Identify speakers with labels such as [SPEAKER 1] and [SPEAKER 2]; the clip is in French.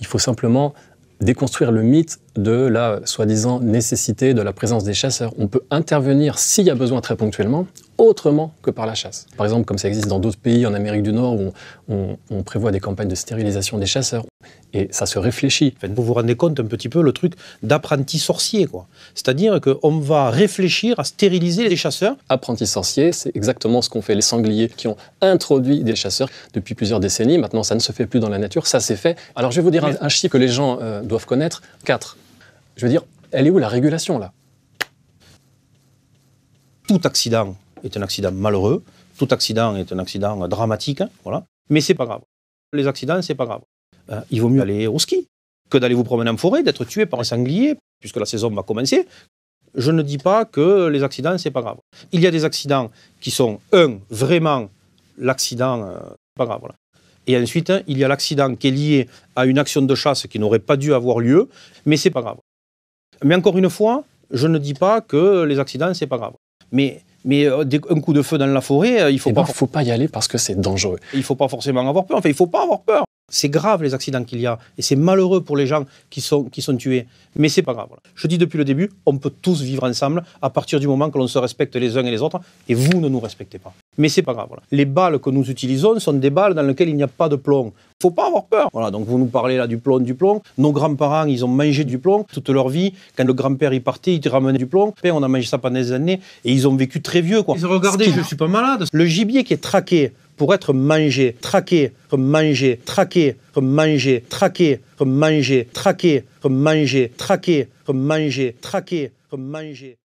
[SPEAKER 1] Il faut simplement déconstruire le mythe de la soi-disant nécessité de la présence des chasseurs. On peut intervenir s'il y a besoin très ponctuellement, autrement que par la chasse. Par exemple, comme ça existe dans d'autres pays en Amérique du Nord où on prévoit des campagnes de stérilisation des chasseurs. Et ça se réfléchit.
[SPEAKER 2] Vous vous rendez compte un petit peu le truc d'apprenti sorcier, quoi. C'est-à-dire qu'on va réfléchir à stériliser les chasseurs.
[SPEAKER 1] Apprenti sorcier, c'est exactement ce qu'ont fait les sangliers qui ont introduit des chasseurs depuis plusieurs décennies. Maintenant, ça ne se fait plus dans la nature, ça s'est fait. Alors, je vais vous dire un chiffre que les gens doivent connaître. 4. Je veux dire, elle est où la régulation, là?
[SPEAKER 2] Tout accident est un accident malheureux. Tout accident est un accident dramatique, hein, voilà. Mais c'est pas grave. Les accidents, c'est pas grave. Il vaut mieux aller au ski que d'aller vous promener en forêt, d'être tué par un sanglier, puisque la saison va commencer. Je ne dis pas que les accidents, c'est pas grave. Il y a des accidents qui sont, vraiment l'accident, pas grave. Voilà. Et ensuite, il y a l'accident qui est lié à une action de chasse qui n'aurait pas dû avoir lieu, mais c'est pas grave. Mais encore une fois, je ne dis pas que les accidents, c'est pas grave. Mais un coup de feu dans la forêt, il faut
[SPEAKER 1] pas y aller parce que c'est dangereux.
[SPEAKER 2] Il ne faut pas forcément avoir peur. Enfin, il ne faut pas avoir peur. C'est grave les accidents qu'il y a et c'est malheureux pour les gens qui sont tués. Mais c'est pas grave. Voilà. Je dis depuis le début, on peut tous vivre ensemble à partir du moment que l'on se respecte les uns et les autres et vous ne nous respectez pas. Mais c'est pas grave. Voilà. Les balles que nous utilisons sont des balles dans lesquelles il n'y a pas de plomb. Il ne faut pas avoir peur. Voilà, donc vous nous parlez là du plomb. Nos grands-parents, ils ont mangé du plomb toute leur vie. Quand le grand-père y partait, il te ramenait du plomb. On a mangé ça pendant des années et ils ont vécu très vieux, quoi.
[SPEAKER 3] Regardez, je suis pas malade.
[SPEAKER 2] Le gibier qui est traqué pour être mangé, traqué, remangé, traqué, remangé, traqué, remangé, traqué, remangé, traqué, remangé, traqué, remangé.